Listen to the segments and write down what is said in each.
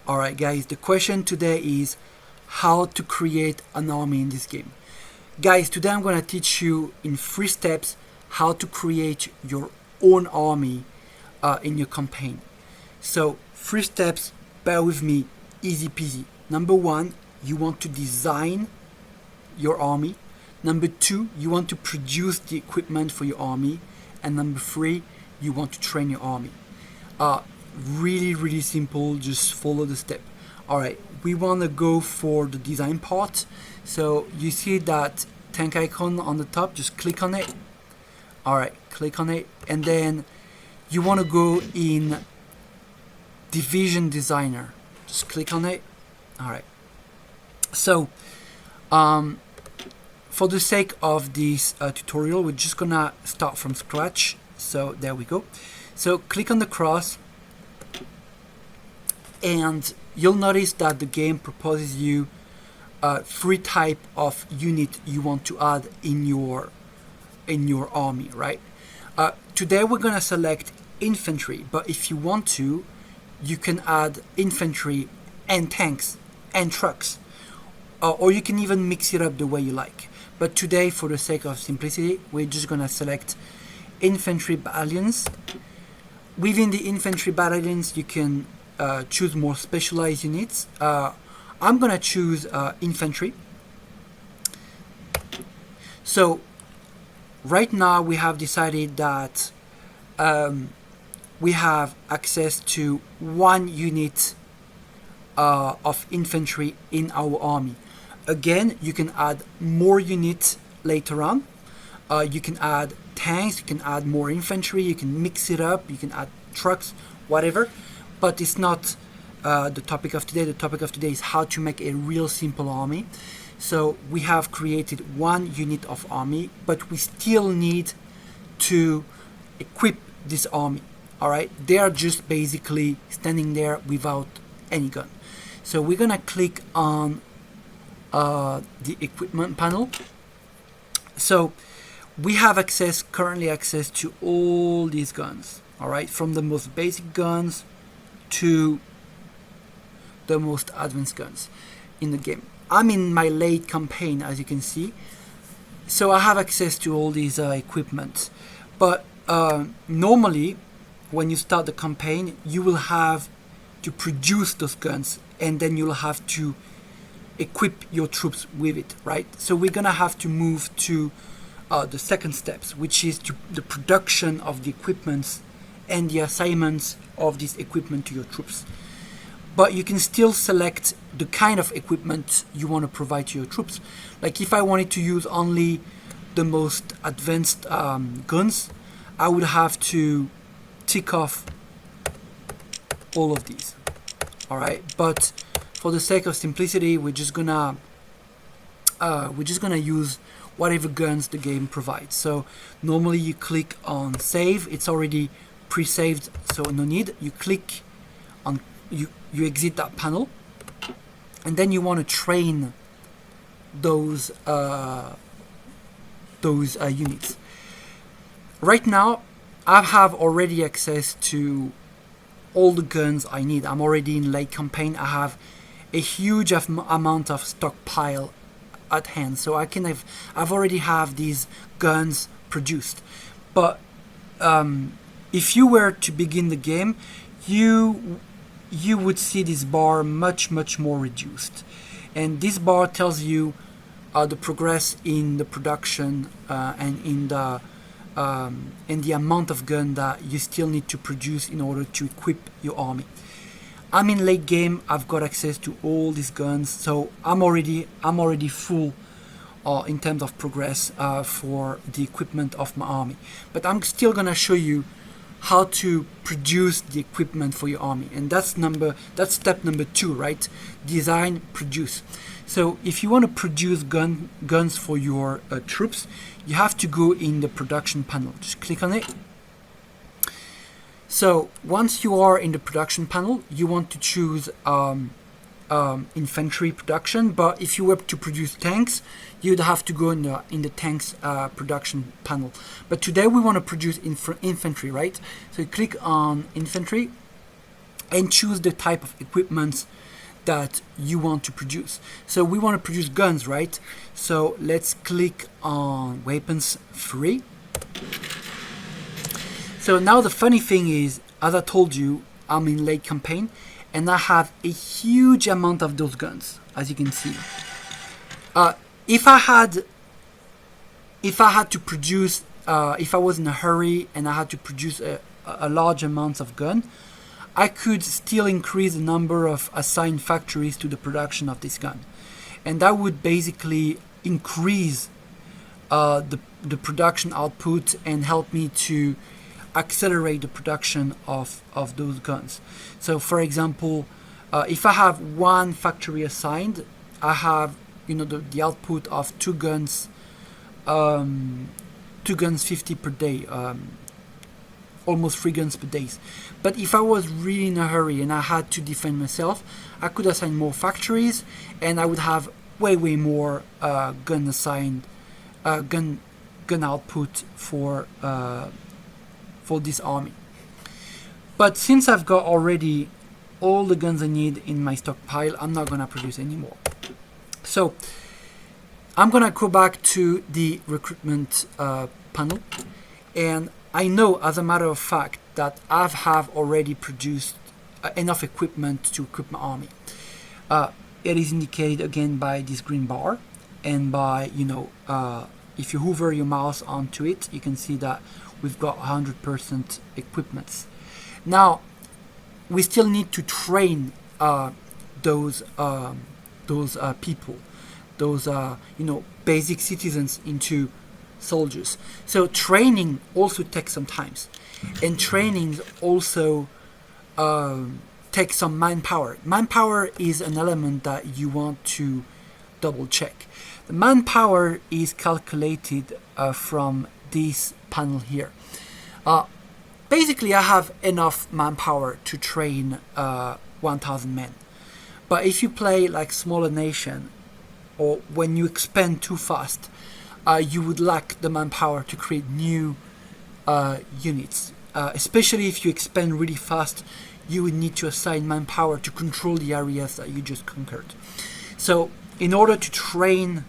Alright guys, the question today is how to create an army in this game. Guys, today I'm going to teach you in 3 steps how to create your own army in your campaign. So 3 steps, bear with me, easy peasy. Number 1, you want to design your army. Number 2, you want to produce the equipment for your army. And number 3, you want to train your army. Really simple, just follow the step. Alright, we want to go for the design part. So you see that tank icon on the top, just click on it. Alright, click on it, and then you want to go in division designer, just click on it. Alright, so for the sake of this tutorial, we're just gonna start from scratch. So there we go. So click on the cross, and you'll notice that the game proposes you 3 type of unit you want to add in your army, right? Today we're gonna select infantry, but if you want to, you can add infantry and tanks and trucks, or you can even mix it up the way you like. But today, for the sake of simplicity, we're just gonna select infantry battalions. Within the infantry battalions, you can choose more specialized units. I'm gonna choose infantry. So right now we have decided that we have access to 1 unit of infantry in our army. Again, you can add more units later on. You can add tanks, you can add more infantry, you can mix it up, you can add trucks, whatever. But it's not the topic of today. The topic of today is how to make a real simple army. So we have created 1 unit of army, but we still need to equip this army. Alright, they are just basically standing there without any gun. So we're gonna click on the equipment panel. So we have currently access to all these guns. Alright, from the most basic guns to the most advanced guns in the game. I'm in my late campaign, as you can see, so I have access to all these equipment. But normally when you start the campaign, you will have to produce those guns, and then you'll have to equip your troops with it, right? So we're gonna have to move to the second steps, which is the production of the equipments and the assignments of this equipment to your troops. But you can still select the kind of equipment you want to provide to your troops. Like if I wanted to use only the most advanced guns, I would have to tick off all of these. Alright, but for the sake of simplicity, we're just gonna use whatever guns the game provides. So normally you click on save, it's already pre-saved, so no need. You click on you exit that panel, and then you want to train those units. Right now I have already access to all the guns I need. I'm already in late campaign. I have a huge amount of stockpile at hand, so I've already have these guns produced. But if you were to begin the game, you would see this bar much more reduced, and this bar tells you the progress in the production and in the amount of gun that you still need to produce in order to equip your army. I'm in late game. I've got access to all these guns, so I'm already full in terms of progress for the equipment of my army. But I'm still gonna show you how to produce the equipment for your army, and that's step number 2, right? Design, produce. So if you want to produce guns for your troops, you have to go in the production panel. Just click on it. So once you are in the production panel, you want to choose infantry production, but if you were to produce tanks, you'd have to go in the tanks production panel. But today we want to produce infantry, right? So you click on infantry, and choose the type of equipment that you want to produce. So we want to produce guns, right? So let's click on weapons 3. So now the funny thing is, as I told you, I'm in late campaign and I have a huge amount of those guns, as you can see. If I had to produce, if I was in a hurry and I had to produce a large amount of gun, I could still increase the number of assigned factories to the production of this gun, and that would basically increase the production output and help me to accelerate the production of those guns. So for example, if I have one factory assigned, I have the output of 2 guns 50 per day, almost 3 guns per day. But if I was really in a hurry and I had to defend myself, I could assign more factories and I would have way more gun assigned gun output for this army. But since I've got already all the guns I need in my stockpile, I'm not gonna produce anymore. So I'm gonna go back to the recruitment panel, and I know, as a matter of fact, that I have already produced enough equipment to equip my army. It is indicated again by this green bar, and by if you hover your mouse onto it, you can see that we've got 100% equipments. Now we still need to train those people, those basic citizens, into soldiers. So training also takes some time, and training also takes some manpower. Manpower is an element that you want to double check. The manpower is calculated from this panel here. Basically I have enough manpower to train 1,000 men, but if you play like Smaller Nation, or when you expand too fast, you would lack the manpower to create new units. Especially if you expand really fast, you would need to assign manpower to control the areas that you just conquered. So in order to train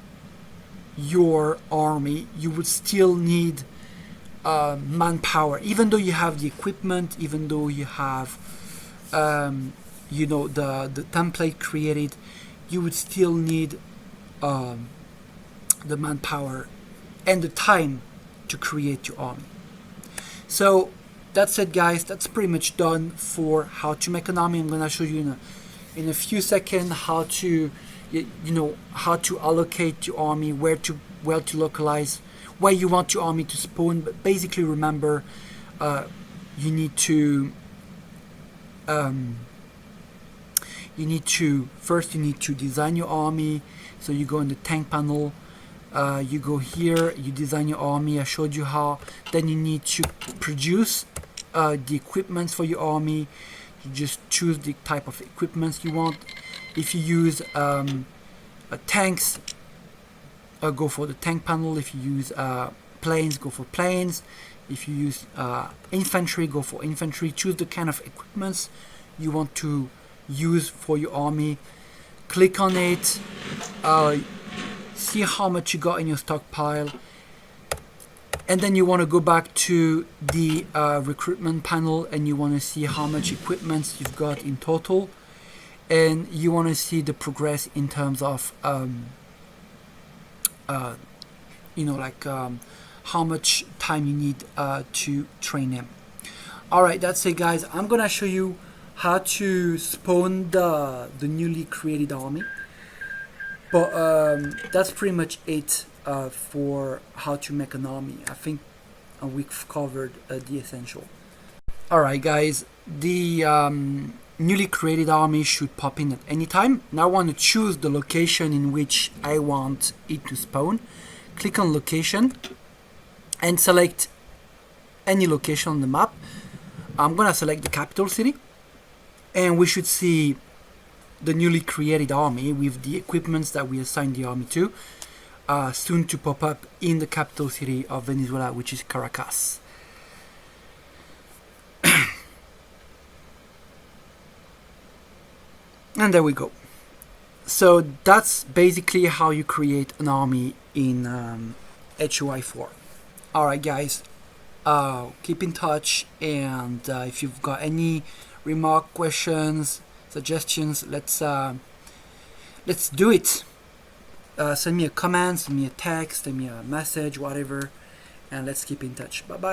your army, you would still need manpower, even though you have the equipment, even though you have the template created, you would still need the manpower and the time to create your army. So that's it, guys. That's pretty much done for how to make an army. I'm gonna show you in a few seconds how to how to allocate your army, where to localize, where you want your army to spawn. But basically, remember, you need to first design your army. So you go in the tank panel, you go here, you design your army. I showed you how. Then you need to produce the equipments for your army. You just choose the type of equipments you want. If you use tanks, go for the tank panel. If you use planes, go for planes. If you use infantry, go for infantry. Choose the kind of equipments you want to use for your army. Click on it, see how much you got in your stockpile, and then you want to go back to the recruitment panel, and you want to see how much equipment you've got in total, and you want to see the progress in terms of how much time you need to train them. Alright, that's it, guys. I'm gonna show you how to spawn the newly created army, but that's pretty much it for how to make an army. I think we've covered the essential. Alright, guys, the newly created army should pop in at any time. Now I want to choose the location in which I want it to spawn. Click on location and select any location on the map. I'm gonna select the capital city, and we should see the newly created army with the equipments that we assigned the army to soon to pop up in the capital city of Venezuela, which is Caracas. And there we go. So that's basically how you create an army in HUI 4. Alright guys, keep in touch, and if you've got any remark, questions, suggestions, let's do it. Send me a comment, send me a text, send me a message, whatever, and let's keep in touch. Bye bye.